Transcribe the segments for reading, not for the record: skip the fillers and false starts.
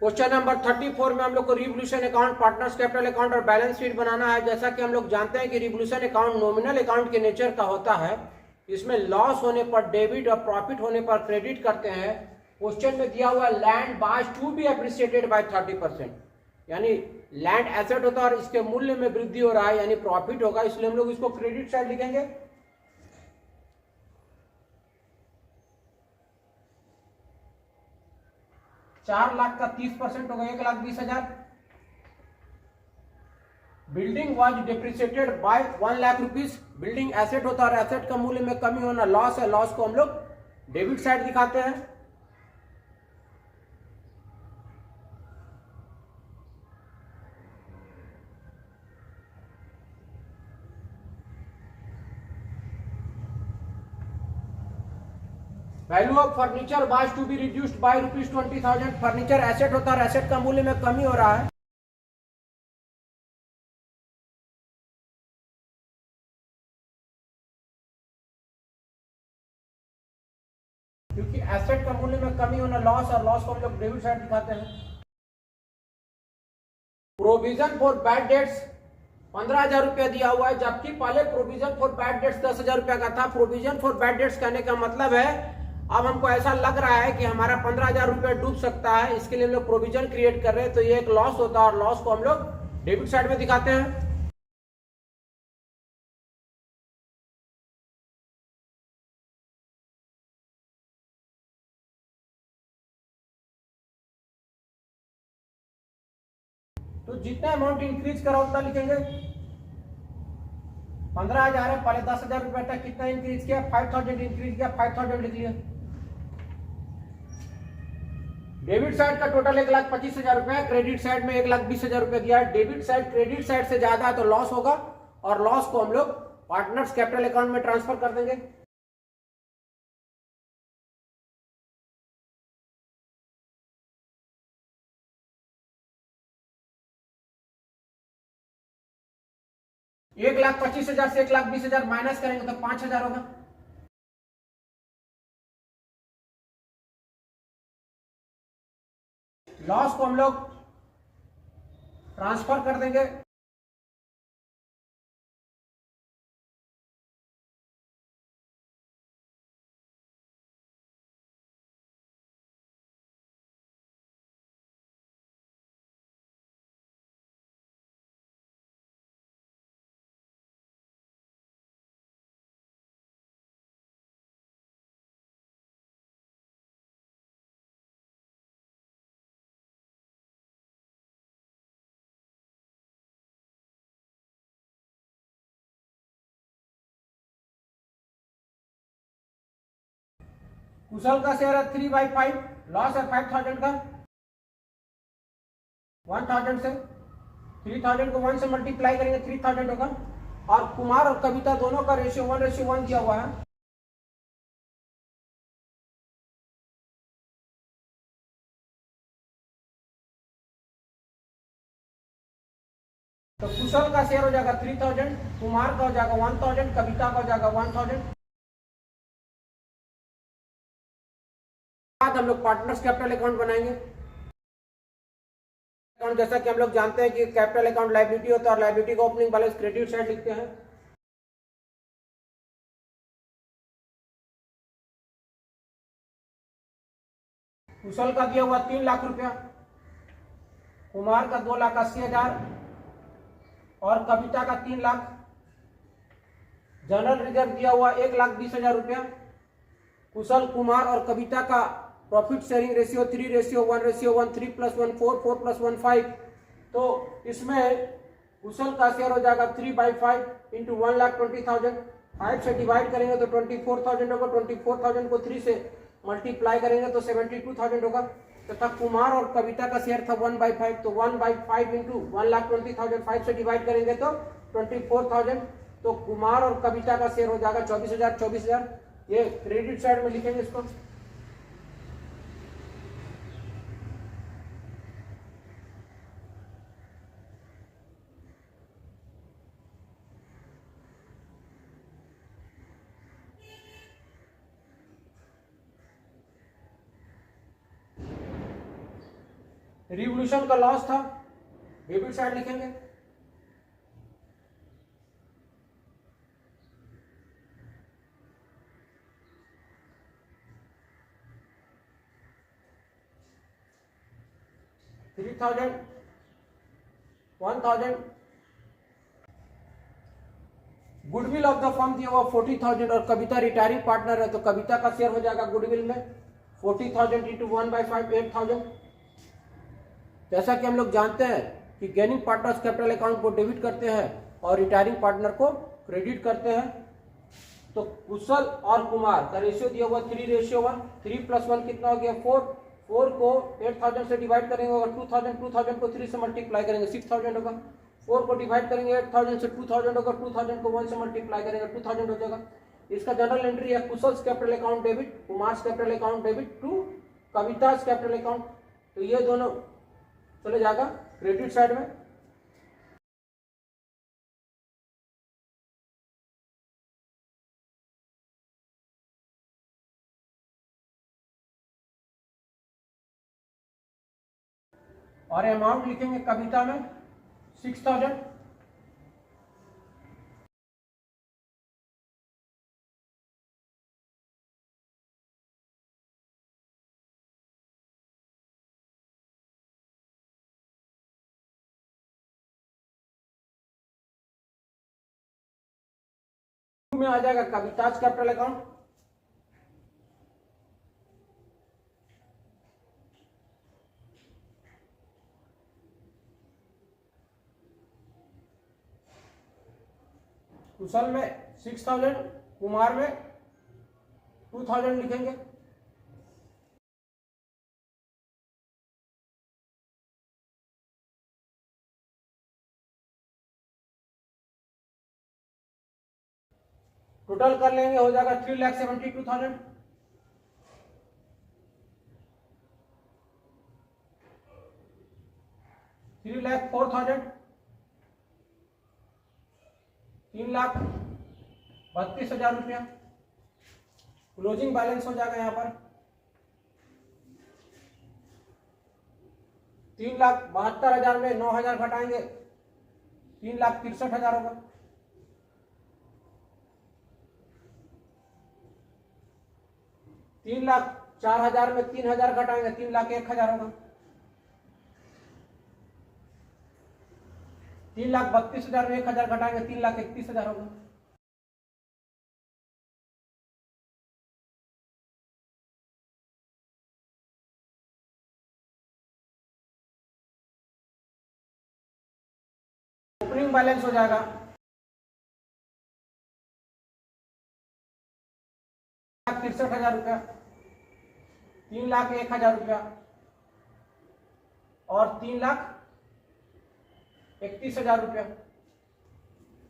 Question number 34 में हम लोग को revolution account, partners capital account और बैलेंस शीट बनाना है। जैसा कि हम लोग जानते हैं कि रिवोल्यूशन अकाउंट नॉमिनल अकाउंट के नेचर का होता है। इसमें लॉस होने पर डेबिट और प्रॉफिट होने पर क्रेडिट करते हैं। क्वेश्चन में दिया हुआ land by to be appreciated by 30%, यानी लैंड एसेट होता है और इसके मूल्य में वृद्धि हो रहा है, यानी प्रॉफिट होगा, इसलिए हम लोग इसको क्रेडिट साइड लिखेंगे। 4 लाख का 30% होगा 1,20,000। Building was depreciated by 1 lakh rupees. Building asset होता है और एसेट का मूल्य में कमी होना लॉस है, लॉस को हम लोग डेबिट साइड दिखाते हैं। Value of furniture was to be reduced by ₹20,000। Furniture asset होता है, एसेट का मूल्य में कमी हो रहा है। क्योंकि एसेट का मूल्य में कमी होना लॉस, और लॉस को हम लोग डेबिट साइड दिखाते हैं। प्रोविजन फॉर बैड डेट्स 15,000 रुपया दिया हुआ है, जबकि पहले प्रोविजन फॉर बैड डेट्स 10,000 रुपया का था। प्रोविजन फॉर बैड डेट्स कहने का मतलब है अब हमको ऐसा लग रहा है कि हमारा 15,000 रुपया डूब सकता है, इसके लिए हम लोग प्रोविजन क्रिएट कर रहे हैं, तो ये एक लॉस होता है और लॉस को हम लोग डेबिट साइड में दिखाते हैं। तो जितना अमाउंट इंक्रीज करा उतना लिखेंगे। 15,000 है, पहले 10,000 रुपए तक कितना इंक्रीज किया, 5,000 इंक्रीज किया, 5,000 लिख लिया। डेबिट साइड का टोटल 1,25,000 रुपए, क्रेडिट साइड में 1,20,000 रुपए दिया है। डेबिट साइड क्रेडिट साइड से ज्यादा है तो लॉस होगा, और लॉस को हम लोग पार्टनर्स कैपिटल अकाउंट में ट्रांसफर कर देंगे। $1,25,000 से 1,20,000 माइनस करेंगे तो 5,000 होगा। लॉस को हम लोग ट्रांसफर कर देंगे। कुशल का शेयर है 3/5, लॉस है 5,000 का। 1,000 से 3,000 को 1 से मल्टीप्लाई करेंगे 3,000 होगा। और कुमार और कविता दोनों का रेशियो 1:1 दिया हुआ है। तो कुशल का शेयर हो जाएगा 3,000, कुमार का हो जाएगा 1,000, कविता का हो जाएगा 1,000। बाद हम लोग पार्टनर्स कैपिटल अकाउंट बनाएंगे। जैसा कि हम लोग जानते हैं कि कैपिटल अकाउंट लायबिलिटी होता है और लायबिलिटी का ओपनिंग बैलेंस क्रेडिट साइड लिखते हैं। कुशल का दिया हुआ 3 लाख रुपया, कुमार का 2,80,000 और कविता का 3 लाख। जनरल रिजर्व दिया हुआ 1,20,000 रुपया। कुशल, कुमार और कविता का प्रॉफिट शेयरिंग रेशियो 3:1:1, 3 + 1 4, 4 + 1 5। तो इसमें कुशल का शेयर हो जाएगा 3/5 इंटू 1,20,000। 5 से डिवाइड करेंगे तो 24,000 होगा। 24,000 को 3 से मल्टीप्लाई करेंगे तो 72,000 होगा। तथा कुमार और कविता का शेयर था 1/5, तो 1/5 इंटू 1,20,000, 5 से डिवाइड करेंगे तो 24,000। तो कुमार और कविता का शेयर हो जाएगा 24,000, 24,000। ये क्रेडिट साइड में लिखेंगे इसको। रिवोल्यूशन का लॉस था, डेबिट साइड लिखेंगे। $3,000, $1,000। गुडविल ऑफ द फर्म दिया हुआ 40,000 और कविता रिटायरिंग पार्टनर है तो कविता का शेयर हो जाएगा गुडविल में 40,000 इंटू 1/5 8,000। जैसा कि हम लोग जानते हैं कि गेनिंग पार्टनर्स कैपिटल अकाउंट को डेबिट करते हैं और रिटायरिंग पार्टनर को क्रेडिट करते हैं। तो कुशल और कुमार का रेशियो दिया हुआ 3:1। 3 + 1 कितना हो गया 4। 4 को 8,000 से डिवाइड करेंगे और 2,000 को 3 से मल्टीप्लाई करेंगे 6,000 होगा। 4 को डिवाइड करेंगे 8,000 से 2,000 होगा। 2,000 को 1 से मल्टीप्लाई करेंगे 2,000 हो जाएगा। इसका जनरल एंट्री है Kushal's capital account debit, Kumar's capital account debit to Kavita's capital account. तो ये दोनों चले जाएगा क्रेडिट साइड में। और अमाउंट लिखेंगे कविता में 6,000। में आ जाएगा कविताज कैपिटल अकाउंट। कुशल में 6,000, कुमार में 2,000 लिखेंगे। टोटल कर लेंगे हो जाएगा 3,72,000। $3,04,000, 3,32,000 रुपया क्लोजिंग बैलेंस हो जाएगा। यहाँ पर 3,72,000 में 9,000 घटाएंगे 3,63,000 होगा। 3,04,000 में 3,000 घटाएंगे 3,01,000 होगा। 3,32,000 में 1,000 घटाएंगे 3,31,000 होगा। ओपनिंग बैलेंस हो जाएगा 3,63,000 रुपया, 3,01,000 रुपया और 3,31,000 रुपया।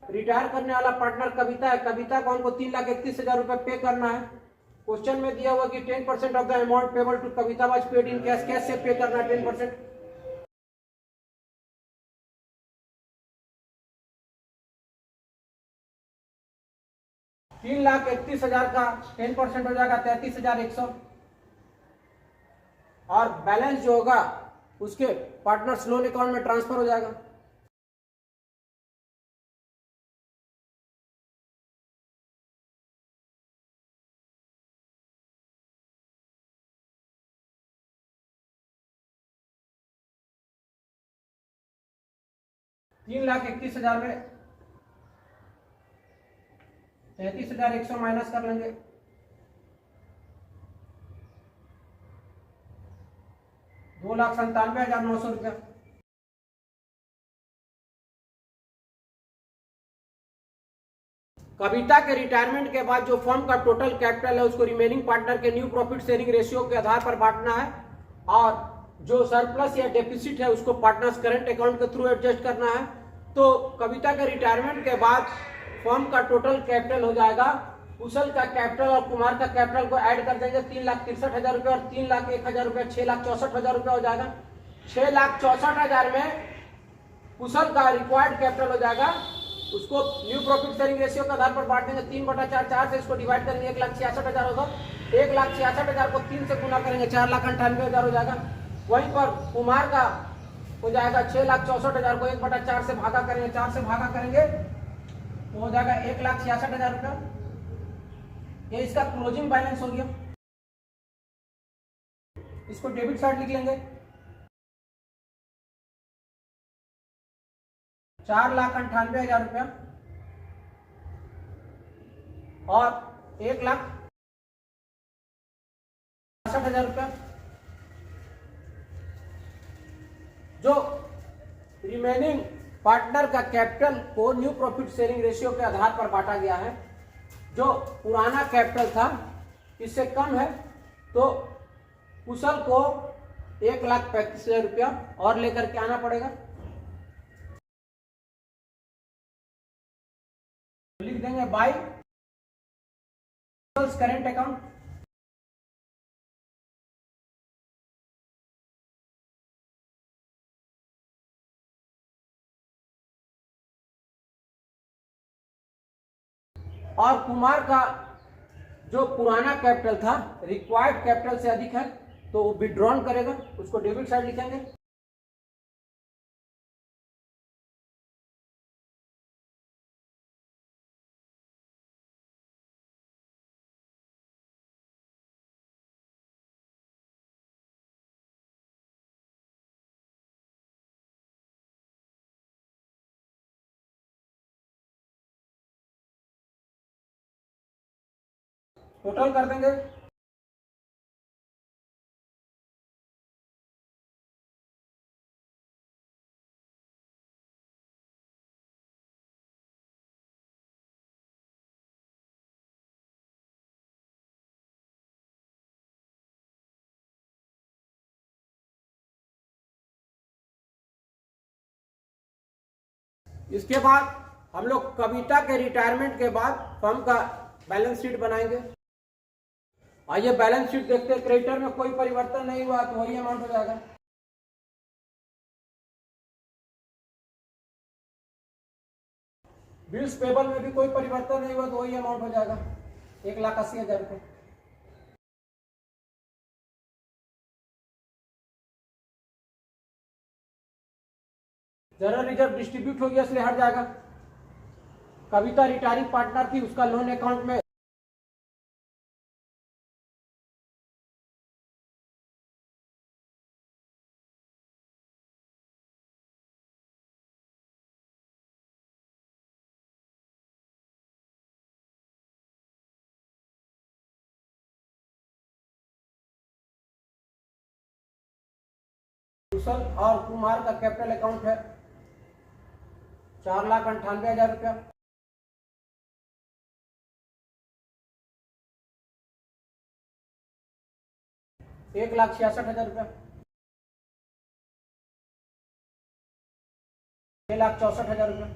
रिटायर करने वाला पार्टनर कविता है। कविता को हमको 3,31,000 रुपया पे करना है। क्वेश्चन में दिया हुआ कि 10% of the amount payable to Kavita was paid in cash. Cash से पे करना है 10%। 3,31,000 का 10% हो जाएगा 33,100 और बैलेंस जो होगा उसके पार्टनर्स लोन अकाउंट में ट्रांसफर हो जाएगा। $3,31,000 में 33,100 माइनस कर लेंगे। $2,97,900 रुपया। कविता के रिटायरमेंट के बाद जो फर्म का टोटल कैपिटल है उसको रिमेनिंग पार्टनर के न्यू प्रॉफिट शेयरिंग रेशियो के आधार पर बांटना है और जो सरप्लस या डेफिसिट है उसको पार्टनर्स करंट अकाउंट के थ्रू एडजस्ट करना है। तो कविता के रिटायरमेंट के बाद फर्म का टोटल कैपिटल हो जाएगा, कुशल का कैपिटल और कुमार का कैपिटल को ऐड कर देंगे 3,63,000 रुपये और 3,01,000 रुपये 6,64,000 रुपये हो जाएगा। 6,64,000 में कुशल का रिक्वायर्ड कैपिटल हो जाएगा, उसको न्यू प्रॉफिट शेयरिंग रेशियो के आधार पर बांट देंगे 3/4। 4 से इसको डिवाइड करेंगे 1,66,000 होगा। 1,66,000 को 3 से गुना करेंगे 4,98,000 हो जाएगा। वहीं पर कुमार का हो जाएगा 6,64,000 को 1/4 से भागा करेंगे, 4 से भागा करेंगे तो हो जाएगा 1,66,000 रुपया। ये इसका क्लोजिंग बैलेंस हो गया। इसको डेबिट साइड लिख लेंगे। 4,98,000 रुपया और 1,66,000 रुपया जो रिमेनिंग पार्टनर का कैपिटल को न्यू प्रॉफिट शेयरिंग रेशियो के आधार पर बांटा गया है। जो पुराना कैपिटल था इससे कम है तो कुशल को 1,35,000 रुपया और लेकर के आना पड़ेगा। लिख देंगे बाय करेंट अकाउंट। और कुमार का जो पुराना कैपिटल था रिक्वायर्ड कैपिटल से अधिक है तो वो विड्रॉन करेगा, उसको डेबिट साइड लिखेंगे। टोटल कर देंगे। इसके बाद हम लोग कविता के रिटायरमेंट के बाद फर्म का बैलेंस शीट बनाएंगे। आइए बैलेंस शीट देखते हैं। क्रेडिटर में कोई परिवर्तन नहीं हुआ तो वही अमाउंट हो जाएगा। बिल्स पेबल में भी कोई परिवर्तन नहीं हुआ तो वही अमाउंट हो जाएगा 1,80,000 रुपये। जनरल रिजर्व डिस्ट्रीब्यूट हो गया इसलिए हट जाएगा। कविता रिटायरिंग पार्टनर थी, उसका लोन अकाउंट में कुशल और कुमार का कैपिटल अकाउंट है 4,98,000 रुपया। ₹1,66,000 रुपया, 6,64,000 रुपया।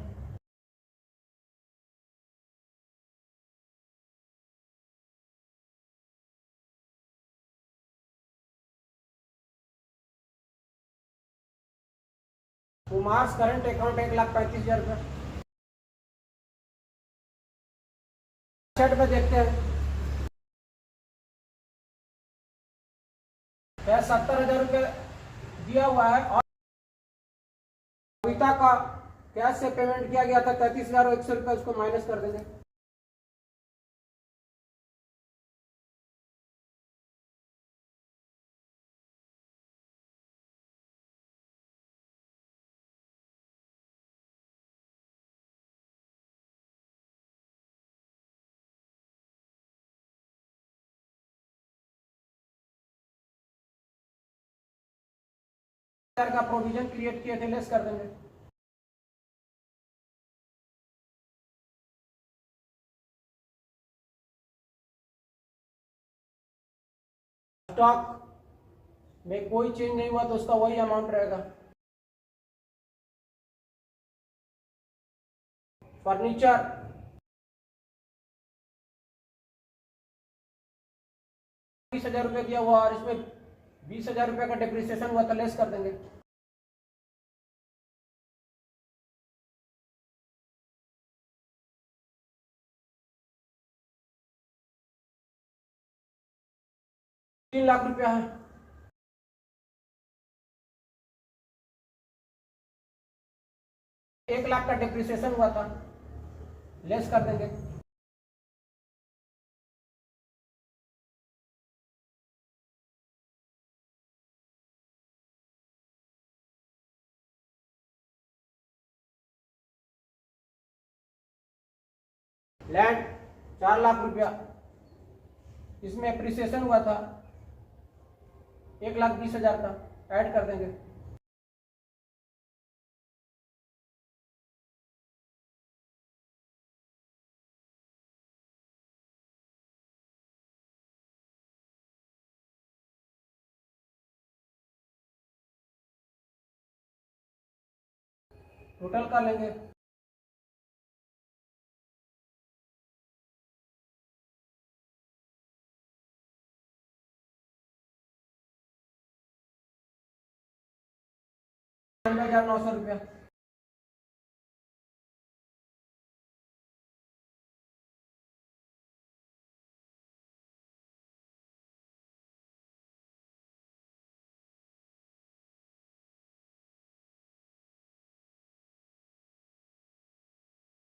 कुमार करंट अकाउंट 1,35,000 रुपया। सेट में देखते हैं 70,000 रुपये दिया हुआ है और कविता का कैश से पेमेंट किया गया था 33,100 रुपये, उसको माइनस कर देंगे। का प्रोविजन क्रिएट किए थे लेस कर देंगे। स्टॉक में कोई चेंज नहीं हुआ तो उसका वही अमाउंट रहेगा। फर्नीचर 20,000 रुपये दिया हुआ और इसमें 20,000 रुपये का डिप्रिसिएशन हुआ तो लेस कर देंगे। ₹3 लाख है। 1 लाख का डिप्रिसिएशन हुआ था, लेस कर देंगे। लैंड 4 लाख रुपया, इसमें अप्रिसिएशन हुआ था 1,20,000 का, ऐड कर देंगे। टोटल कर लेंगे। ₹9,900